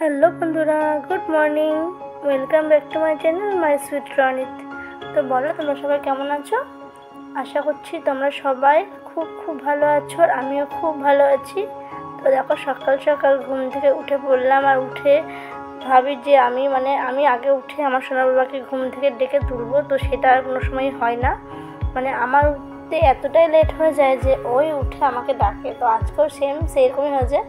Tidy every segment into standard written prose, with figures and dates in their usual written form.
Hello বন্ধুরা, good morning. Welcome back to my channel my sweet Ronit. তো বলো, তোমরা সবাই কেমন আছো? আশা করছি তোমরা সবাই খুব খুব ভালো আছো, আর আমিও খুব ভালো আছি। তো দেখো, সকাল সকাল ঘুম থেকে উঠে পড়লাম, আর উঠে ভাবি যে আমি আগে উঠে আমার সোনা বাবাকে ঘুম থেকে ডেকে তুলবো, তো সেটা আর কোনো সময় হয় না। আমার উঠতে এতটাই লেট হয়ে যায় যে ওই উঠে আমাকে ডাকে। তো আজকেও সেইরকমই হয়েছে,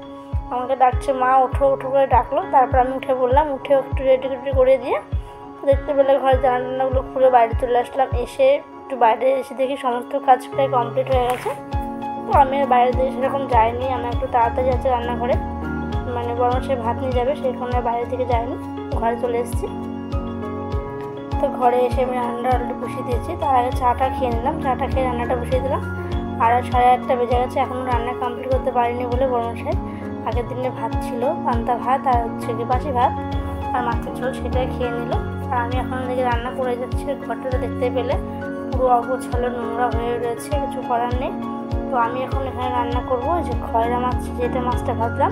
আমাকে ডাকছে, মা ওঠো ওঠো করে ডাকলো। তারপর আমি উঠে বললাম, উঠে একটু রেডি করে দিয়ে দেখতে পেলে ঘরের জানালাগুলো খুলে বাইরে চলে আসলাম। এসে একটু বাইরে এসে দেখি সমস্ত কাজ প্রায় কমপ্লিট হয়ে গেছে। তো আমি আর বাইরে দিয়ে সেরকম যাইনি, আমি একটু তাড়াতাড়ি যাচ্ছি রান্নাঘরে, বরং সে ভাত নিয়ে যাবে, সেই কারণে বাইরে থেকে যাইনি, ঘরে চলে এসেছি। তো ঘরে এসে আমি রান্নাটা অলরেডি বসিয়ে দিয়েছি। তার আগে চাটা খেয়ে নিলাম, চাটা খেয়ে রান্নাটা বসিয়ে দিলাম। আর 8:30 বেজে গেছে, এখনও রান্না কমপ্লিট করতে পারিনি বলে বরমশাই আগের দিনে ভাত ছিল, পান্তা ভাত আর বাসি ভাত আর মাছের ঝোল, সেটাই খেয়ে নিল। আর আমি এখন দেখে রান্না করে যাচ্ছি। ঘরটা দেখতে পেলে পুরো অগোছালো নোংরা হয়ে রয়েছে, কিছু করার নেই। তো আমি এখন এখানে রান্না করবো যে খয়রা মাছ, যেটা মাছটা ভাজলাম।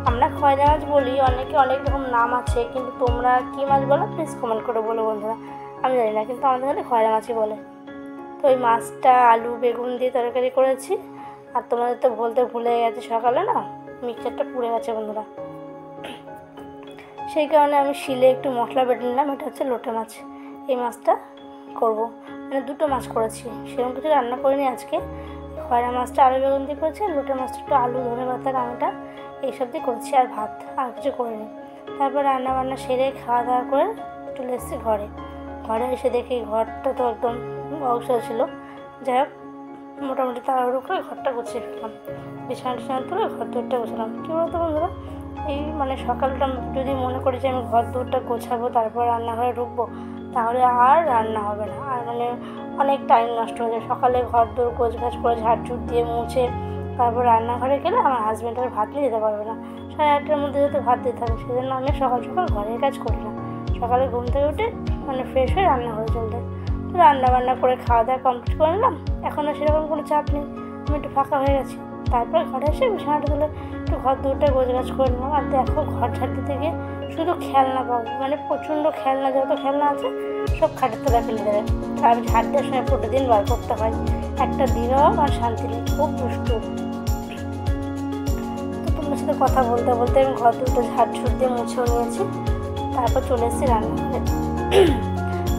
আমরা খয়রা মাছ বলি, অনেকে অনেক রকম নাম আছে, কিন্তু তোমরা কী মাছ বলো প্লিজ কমেন্ট করে বলো বন্ধুরা। আমি জানি না, কিন্তু আমাদের এখানে খয়রা মাছই বলে। তো ওই মাছটা আলু বেগুন দিয়ে তরকারি করেছি। আর তোমাদের তো বলতে ভুলে গেছে, সকালে না মিক্সচারটা পুড়ে গেছে বন্ধুরা, সেই কারণে আমি শিলে একটু মশলা বেটে নিলাম। এটা হচ্ছে লোটে মাছ, এই মাছটা করব, দুটো মাছ করেছি, সেরকম কিছু রান্না করিনি আজকে। খয়রা মাছটা আলু বেগুন দিয়ে করেছি, আর লোটে মাছটা একটু আলু ধনে পাতা রান্নাটা এইসব দিয়ে করেছি, আর ভাত আর কিছু করিনি। তারপর রান্নাবান্না সেরে খাওয়া দাওয়া করে চলে এসেছি ঘরে। ঘরে এসে দেখি ঘরটা তো একদম অবসর ছিল। যাই হোক, মোটামুটি তাড়াহুড়ো করে ঘরটা গুছিয়ে ফেললাম, বিছানা তুলে ঘর দৌড়টা গোছালাম। কী বলতো বন্ধুরা, এই সকালটা যদি মনে করি যে আমি ঘর দৌড়টা গোছাবো তারপর রান্নাঘরে ঢুকবো, তাহলে আর রান্না হবে না, আর অনেক টাইম নষ্ট হয়ে যায়। সকালে ঘর দৌড় গোছগাছ করে ঝাড়ঝুট দিয়ে মুছে তারপর রান্নাঘরে গেলে আমার হাজব্যান্ড আর ভাত নিয়ে যেতে পারবে না, 8:30-টার মধ্যে যেহেতু ভাত দিতে হবে, সেই জন্য আমি সকাল সকাল ঘরের কাজ করি না। সকালে ঘুম থেকে উঠে ফ্রেশ হয়ে রান্নাঘরে চলে যাই। তো রান্নাবান্না করে খাওয়া দাওয়া কমপ্লিট করে নিলাম। এখন আর সেরকম কোনো চাপ নেই, আমি একটু ফাঁকা হয়ে গেছি। তারপরে ঘরে এসে বিছানাটা তুলে একটু ঘর দৌড়টা গোছগাছ করে নিলাম। আর দেখো, ঘর ঝাড়তে থেকে শুধু খেলনা পাবো, প্রচণ্ড খেলনা, যত খেলনা আছে সব খাটের তলায় ফেলে দেবে। আর ঝাড় দেওয়ার সময় প্রতিদিন বার করতে হয়, একটা দিনও আর শান্তি নেই, খুব দুষ্টু। তো তোমার সাথে কথা বলতে বলতে আমি ঘর দৌড়টা ঝাড়ঝুট দিয়ে মুছেও নিয়েছি। তারপর চলে এসেছি রান্নাঘরে।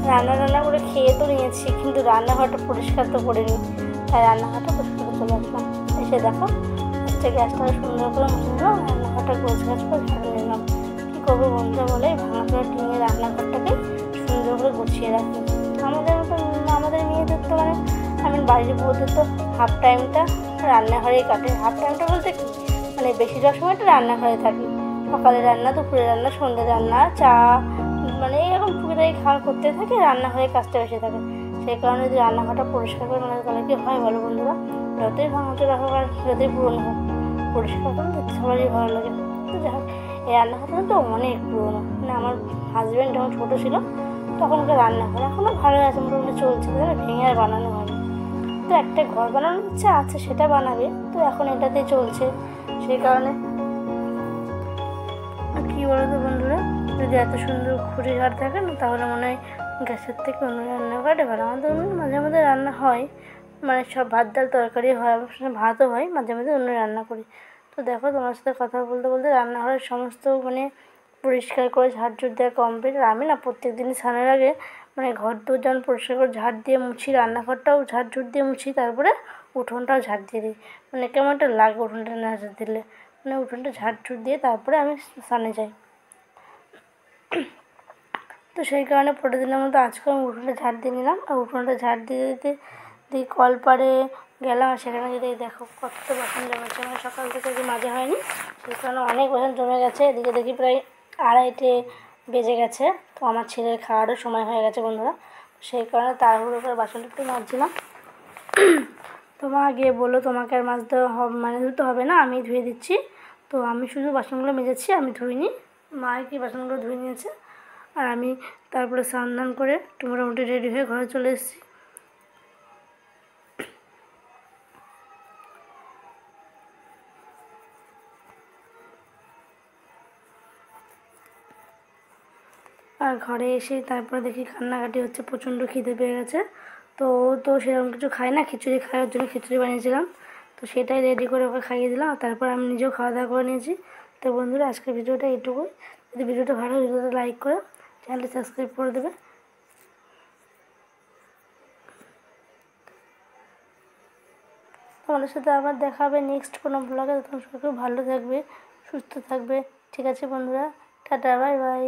রান্না করে খেয়ে তো নিয়েছি, কিন্তু রান্নাঘরটা পরিষ্কার তো করিনি, তাই রান্নাঘরটা পরিষ্কার করে চলে আসলাম। এসে দেখো, গ্যাসটা সুন্দর করে মুছে নিলাম, রান্নাঘরটা গোছগাছ করে ঝাড়ু নিলাম। কী করবো বন্ধুরা বলে, ভাঙা টিনের রান্নাঘরটাকে সুন্দর করে গুছিয়ে রাখি। আমাদের মেয়েদের তো বাড়ির বউদের তো হাফ টাইমটা রান্নাঘরেই কাটে। হাফ টাইমটা বলতে কি, বেশিরভাগ সময়টা রান্নাঘরে থাকি। সকালে রান্না, দুপুরে রান্না, সন্ধ্যে রান্না, চা, এরকম টুকিটাকি খাওয়া করতে থাকে, রান্নাঘরের কাজটা বেশি থাকে। সেই কারণে যদি রান্নাঘরটা পরিষ্কার করে তাহলে কি হয় বলো বন্ধুরা, যতই ভাঙাচোরা হোক আর যতই পুরনো হোক, পরিষ্কার করে দেখতে সবারই ভালো লাগে। তো যাই হোক, এই রান্নাঘরটা তো অনেক পুরনো, আমার হাজব্যান্ড যখন ছোটো ছিল তখনকার রান্নাঘর, এখনও ভালো আছে, মোটামুটি চলছে, ভেঙে আর বানানো হয়নি। তো একটা ঘর বানানোর ইচ্ছা আছে, সেটা বানাবে, তো এখন এটাতেই চলছে। সেই কারণে কী বলো তো বন্ধুরা, যদি এত সুন্দর খুঁড়ি ঘর থাকে না, তাহলে মনে হয় গ্যাসের থেকে অন্য রান্নাঘরে ভালো। আমাদের মাঝে মাঝে রান্না হয়, সব ভাত ডাল তরকারি হয়, ভাতও হয়, মাঝে মাঝে অন্য রান্না করি। তো দেখো, তোমার সাথে কথা বলতে বলতে রান্নাঘরের সমস্ত পরিষ্কার করে ঝাড়ঝুট দেওয়া কমপ্লিট। আর আমি না প্রত্যেক দিনই স্নানের আগে ঘর দোর যেমন পরিষ্কার করে ঝাড় দিয়ে মুছি, রান্নাঘরটাও ঝাড়ঝুট দিয়ে মুছি, তারপরে উঠোনটাও ঝাড় দিয়ে দিই। কেমন একটা লাগে উঠোনটা না ঝাড় দিলে, উঠোনটা ঝাড়ঝুট দিয়ে তারপরে আমি স্নানে যাই। তো সেই কারণে প্রতিদিনের মতো আজকেও আমি উঠোনটা ঝাড় দিয়ে নিলাম। আর উঠোনটা ঝাড় দিয়ে দিতে দিয়ে কলপাড়ে গেলাম, আর সেখানে যদি দেখো কত বাসন জমেছে, সকাল থেকে মাজা হয়নি, সেই কারণে অনেক বাসন জমে গেছে। এদিকে দেখি প্রায় 2:30 বেজে গেছে। তো আমার ছেলের খাওয়ারও সময় হয়ে গেছে বন্ধুরা, সেই কারণে তাড়াহুড়ো করে বাসনটা একটু মাজছিলাম। তো মা গিয়ে বললো, তোমাকে আর মাজতে ধুতে হবে না, আমি ধুয়ে দিচ্ছি। তো আমি শুধু বাসনগুলো মেজেছি, আমি ধুইনি, মা কি বাসনগুলো ধুয়ে নিয়েছে। আর আমি তারপরে স্নান দান করে একটু মোটামুটি রেডি হয়ে ঘরে চলে এসেছি। আর ঘরে এসে তারপরে দেখি কান্নাকাটি হচ্ছে, প্রচণ্ড খিদে পেয়ে গেছে। তো ও তো সেরকম কিছু খায় না, খিচুড়ি খাওয়ার জন্য খিচুড়ি বানিয়েছিলাম, তো সেটাই রেডি করে ওকে খাইয়ে দিলাম। আর তারপর আমি নিজেও খাওয়া দাওয়া করে নিয়েছি। তো বন্ধুরা, আজকের ভিডিওটা এইটুকুই। যদি ভিডিওটা ভালো লাগে ভিডিওটা লাইক করে চ্যানেলটি সাবস্ক্রাইব করে দেবে। তোমাদের সাথে আবার দেখা হবে নেক্সট কোনো ব্লগে। তখন সবাই খুব ভালো থাকবে, সুস্থ থাকবে। ঠিক আছে বন্ধুরা, টাটা, বাই বাই।